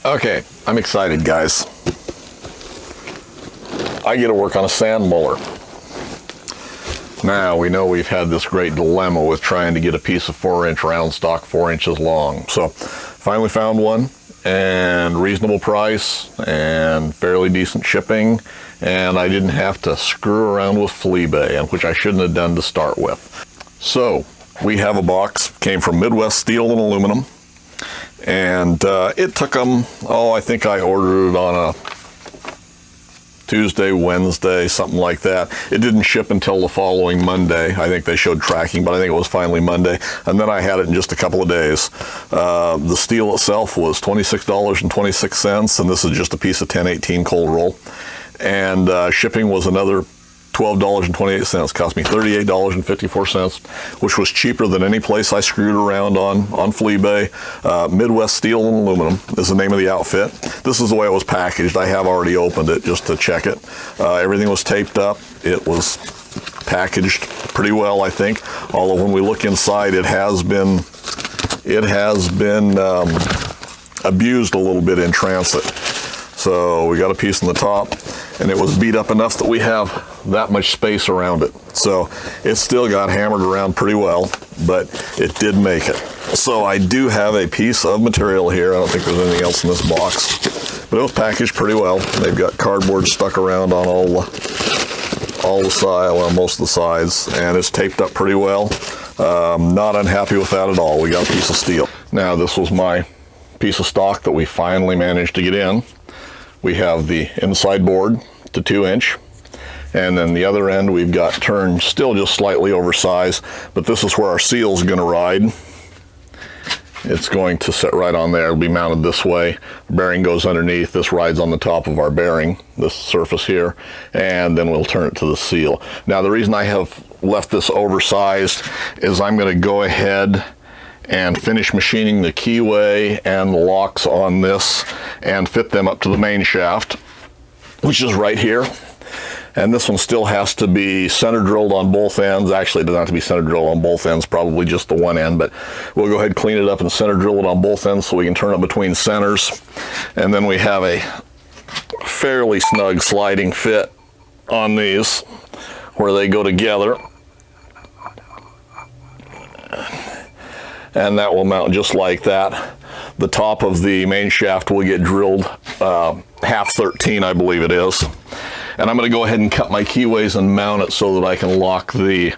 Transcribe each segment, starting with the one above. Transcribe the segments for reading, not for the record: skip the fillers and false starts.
Okay, I'm excited, guys. I get to work on a sand muller. Now, we know we've had this great dilemma with trying to get a piece of 4-inch round stock 4 inches long. So, finally found one, and reasonable price, and fairly decent shipping, and I didn't have to screw around with Fleabay, which I shouldn't have done to start with. So, we have a box, came from Midwest Steel and Aluminum, and it took them, I think I ordered it on a Tuesday, Wednesday, something like that. It didn't ship until the following Monday. I think they showed tracking, but I think it was finally Monday. And then I had it in just a couple of days. The steel itself was $26.26, and this is just a piece of 1018 cold roll. And shipping was another $12.28. Cost me $38.54, which was cheaper than any place I screwed around on Fleabay. Midwest Steel and Aluminum is the name of the outfit. This is the way it was packaged. I have already opened it just to check it. Everything was taped up. It was packaged pretty well, I think. Although when we look inside, it has been abused a little bit in transit. So we got a piece on the top, and it was beat up enough that we have that much space around it. So it still got hammered around pretty well, but it did make it. So I do have a piece of material here. I don't think there's anything else in this box, but it was packaged pretty well. They've got cardboard stuck around on all the sides, well, most of the sides, and it's taped up pretty well. Not unhappy with that at all. We got a piece of steel. Now, this was my piece of stock that we finally managed to get in. We have the inside board to 2-inch, and then the other end we've got turned still just slightly oversized, but this is where our seal is going to ride. It's going to sit right on there. It'll be mounted this way. The bearing goes underneath. This rides on the top of our bearing, this surface here, and then we'll turn it to the seal. Now, the reason I have left this oversized is I'm going to go ahead and finish machining the keyway and the locks on this and fit them up to the main shaft, which is right here. And this one still has to be center drilled on both ends. Actually, it doesn't have to be center drilled on both ends, probably just the one end, but we'll go ahead and clean it up and center drill it on both ends so we can turn it between centers. And then we have a fairly snug sliding fit on these where they go together. And that will mount just like that. The top of the main shaft will get drilled half 13, I believe it is. And I'm going to go ahead and cut my keyways and mount it so that I can lock the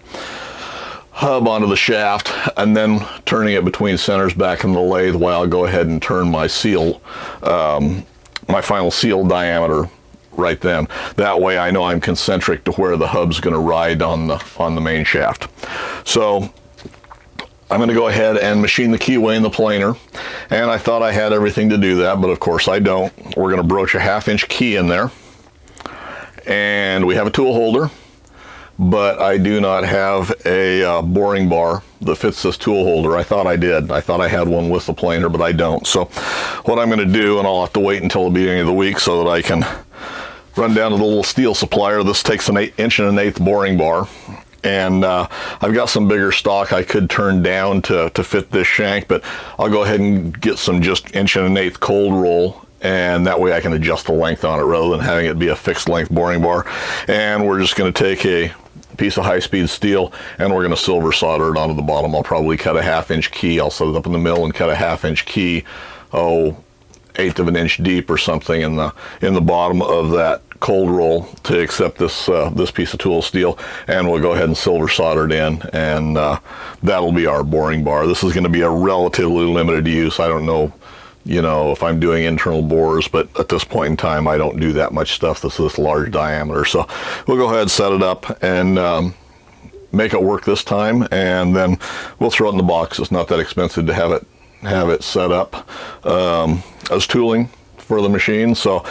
hub onto the shaft, and then turning it between centers back in the lathe while I'll go ahead and turn my seal, my final seal diameter right then. That way I know I'm concentric to where the hub's going to ride on the main shaft. So I'm going to go ahead and machine the keyway in the planer, and I thought I had everything to do that, but of course I don't. We're going to broach a 1/2-inch key in there, and we have a tool holder, but I do not have a boring bar that fits this tool holder. I thought I did. I thought I had one with the planer, but I don't. So what I'm going to do, and I'll have to wait until the beginning of the week so that I can run down to the little steel supplier. This takes an 1 1/8 boring bar. And I've got some bigger stock I could turn down to fit this shank, but I'll go ahead and get some just 1 1/8 cold roll, and that way I can adjust the length on it rather than having it be a fixed length boring bar. And we're just going to take a piece of high-speed steel, and we're going to silver solder it onto the bottom. I'll probably cut a 1/2-inch key. I'll set it up in the mill and cut a 1/2-inch key, 1/8 of an inch deep or something in the bottom of that cold roll to accept this piece of tool steel, and we'll go ahead and silver solder it in, and that'll be our boring bar. This is going to be a relatively limited use. I don't know, if I'm doing internal bores, but at this point in time I don't do that much stuff that's this large diameter. So we'll go ahead and set it up and make it work this time, and then we'll throw it in the box. It's not that expensive to have it set up as tooling for the machine, so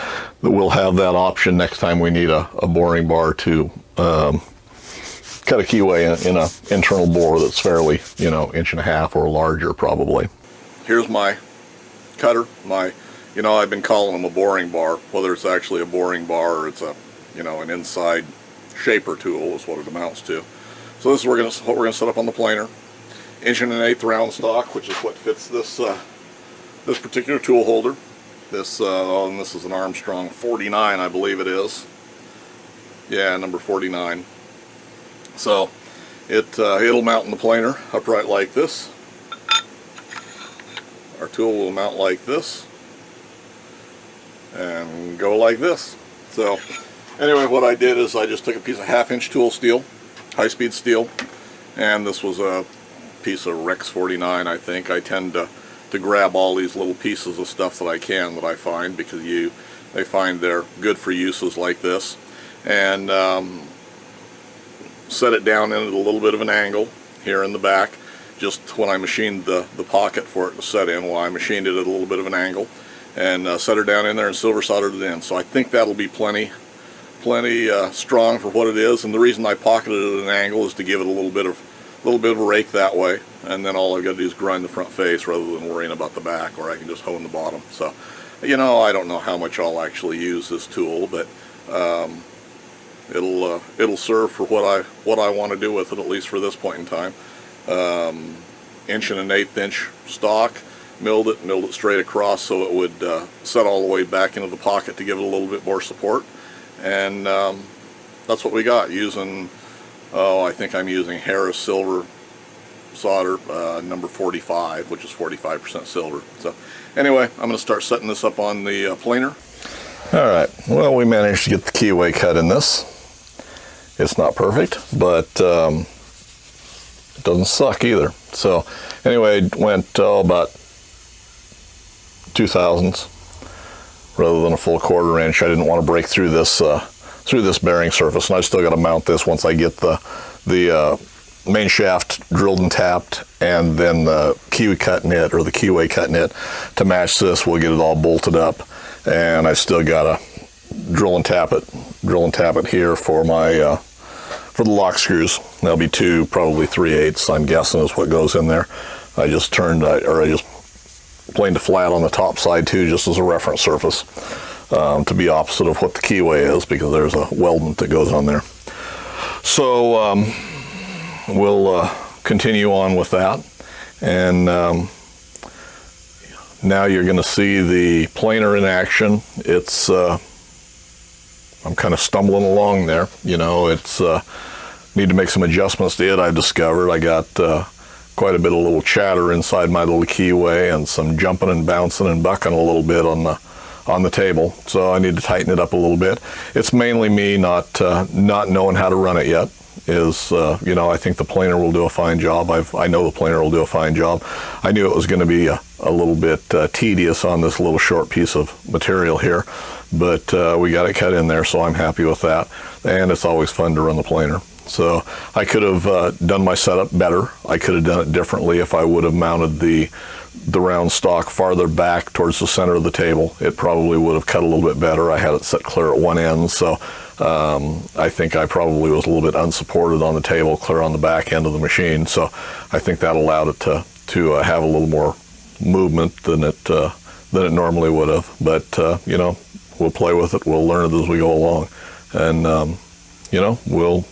we'll have that option next time we need a boring bar to cut a keyway in an internal bore that's fairly, 1.5 inches or larger probably. Here's my cutter. I've been calling them a boring bar, whether it's actually a boring bar or it's an inside shaper tool is what it amounts to. So this is what we're going to set up on the planer. 1 1/8 round stock, which is what fits this particular tool holder. This, and this is an Armstrong 49, I believe it is. Yeah, number 49. So it'll mount in the planer upright like this. Our tool will mount like this and go like this. So anyway, what I did is I just took a piece of 1/2-inch tool steel, high-speed steel, and this was a piece of Rex 49, I think. I tend to grab all these little pieces of stuff that I can that I find, because they find they're good for uses like this, and set it down in at a little bit of an angle here in the back. Just when I machined the pocket for it to set in, well, I machined it at a little bit of an angle and set her down in there and silver soldered it in. So I think that'll be plenty strong for what it is. And the reason I pocketed it at an angle is to give it a little bit of a rake that way, and then all I've got to do is grind the front face rather than worrying about the back, or I can just hone the bottom. So, you know, I don't know how much I'll actually use this tool, but it'll serve for what I want to do with it, at least for this point in time. 1 1/8 inch stock, milled it straight across so it would set all the way back into the pocket to give it a little bit more support, and that's what we got, using, I think I'm using Harris silver solder, number 45, which is 45% silver. So anyway, I'm going to start setting this up on the planer. Alright, well, we managed to get the keyway cut in this. It's not perfect, but it doesn't suck either. So anyway, it went about 2/1000 rather than a full 1/4 inch. I didn't want to break through this bearing surface, and I still got to mount this once I get the main shaft drilled and tapped, and then the keyway cut in it, or the keyway cut in it to match this. We'll get it all bolted up, and I still got to drill and tap it here for my for the lock screws. There'll be 2, probably 3/8, I'm guessing, is what goes in there. I just planed it flat on the top side too, just as a reference surface, to be opposite of what the keyway is, because there's a weldment that goes on there. So we'll continue on with that, and now you're going to see the planer in action. It's I'm kind of stumbling along there, you know. It's need to make some adjustments to it. I've discovered I got quite a bit of little chatter inside my little keyway, and some jumping and bouncing and bucking a little bit on the table, so I need to tighten it up a little bit. It's mainly me not knowing how to run it yet. You know, I think the planer will do a fine job. I know the planer will do a fine job. I knew it was going to be a little bit tedious on this little short piece of material here, but we got it cut in there, so I'm happy with that. And it's always fun to run the planer. So I could have done my setup better. I could have done it differently if I would have mounted the round stock farther back towards the center of the table. It probably would have cut a little bit better. I had it set clear at one end, so I think I probably was a little bit unsupported on the table, clear on the back end of the machine. So I think that allowed it to have a little more movement than it normally would have. But you know, we'll play with it. We'll learn it as we go along, and you know, we'll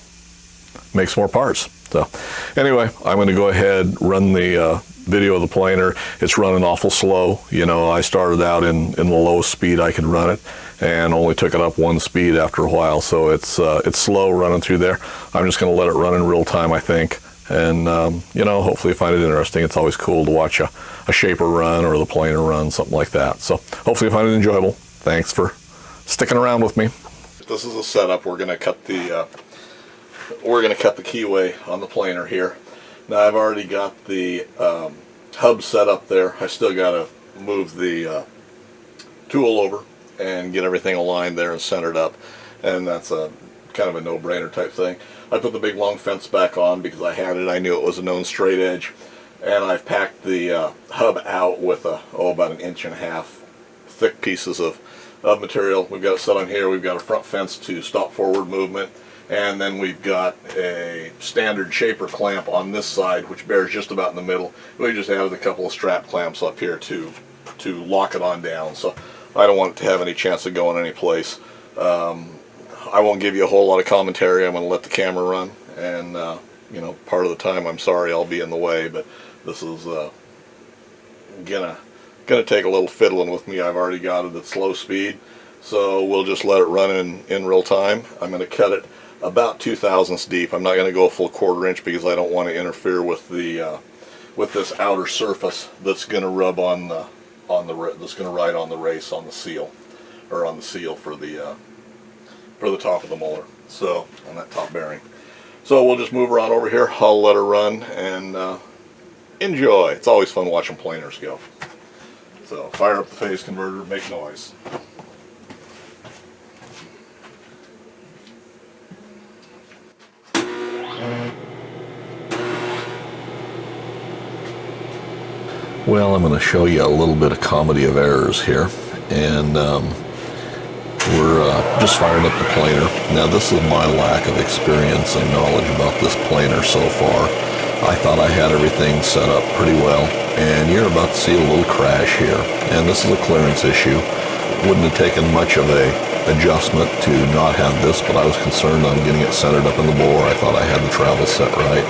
make some more parts. So anyway, I'm going to go ahead, run the video of the planer. It's running awful slow. You know, I started out in the lowest speed I could run it, and only took it up 1 speed after a while. So it's slow running through there. I'm just going to let it run in real time, I think, and you know, hopefully you find it interesting. It's always cool to watch a shaper run or the planer run, something like that. So hopefully you find it enjoyable. Thanks for sticking around with me. This is a setup. We're going to cut the keyway on the planer here. Now I've already got the hub set up there. I still got to move the tool over and get everything aligned there and centered up, and that's a kind of a no-brainer type thing. I put the big long fence back on because I had it. I knew it was a known straight edge, and I've packed the hub out with about 1.5 inch thick pieces of material. We've got it set on here. We've got a front fence to stop forward movement, and then we've got a standard shaper clamp on this side, which bears just about in the middle. We just added a couple of strap clamps up here to lock it on down, so I don't want it to have any chance of going any place. I won't give you a whole lot of commentary. I'm going to let the camera run, and you know, part of the time I'm sorry I'll be in the way, but this is gonna Going to take a little fiddling with me. I've already got it at slow speed, so we'll just let it run in real time. I'm going to cut it about 2/1000 deep. I'm not going to go a full 1/4 inch because I don't want to interfere with the with this outer surface that's going to rub on the that's going to ride on the race on the seal, or on the seal for the top of the Muller. So on that top bearing. So we'll just move her on over here. I'll let her run and enjoy. It's always fun watching planers go. So fire up the phase converter, make noise. Well, I'm going to show you a little bit of comedy of errors here, and we're just firing up the planer. Now this is my lack of experience and knowledge about this planer so far. I thought I had everything set up pretty well, and you're about to see a little crash here, and this is a clearance issue. Wouldn't have taken much of a adjustment to not have this, but I was concerned on getting it centered up in the bore. I thought I had the travel set right,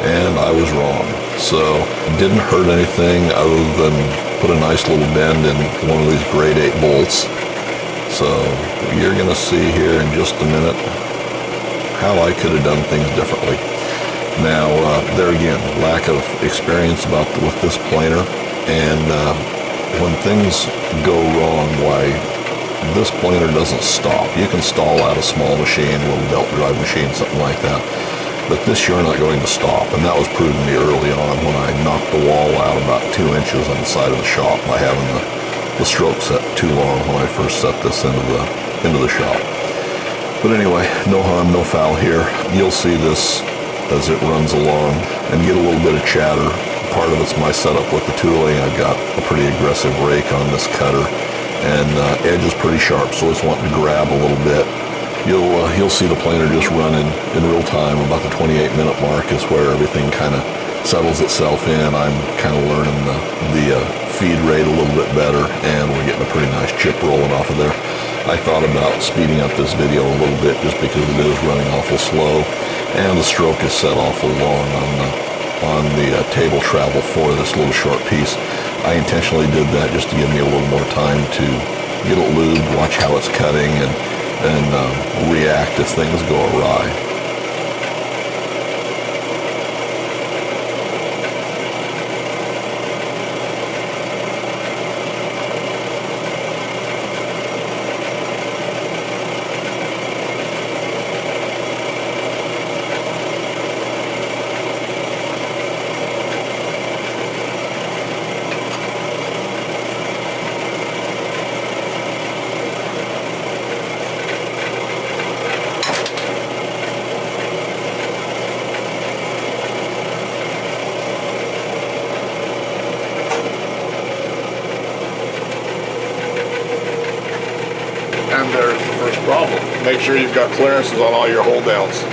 and I was wrong. So didn't hurt anything other than put a nice little bend in one of these grade 8 bolts. So you're going to see here in just a minute how I could have done things differently. Now, there again, lack of experience with this planer, and when things go wrong, why this planer doesn't stop. You can stall out a small machine, a little belt drive machine, something like that, but this you're not going to stop, and that was proven to me early on when I knocked the wall out about 2 inches on the side of the shop by having the stroke set too long when I first set this into the shop. But anyway, no harm, no foul here. You'll see this as it runs along and get a little bit of chatter. Part of it's my setup with the tooling. I've got a pretty aggressive rake on this cutter, and edge is pretty sharp, so it's wanting to grab a little bit. You'll see the planer just running in real time. About the 28-minute mark is where everything kind of settles itself in. I'm kind of learning the feed rate a little bit better, and we're getting a pretty nice chip rolling off of there. I thought about speeding up this video a little bit just because it is running awful slow, and the stroke is set awful long on the table travel for this little short piece. I intentionally did that just to give me a little more time to get it lubed, watch how it's cutting, and react if things go awry. And there's the first problem. Make sure you've got clearances on all your hold downs.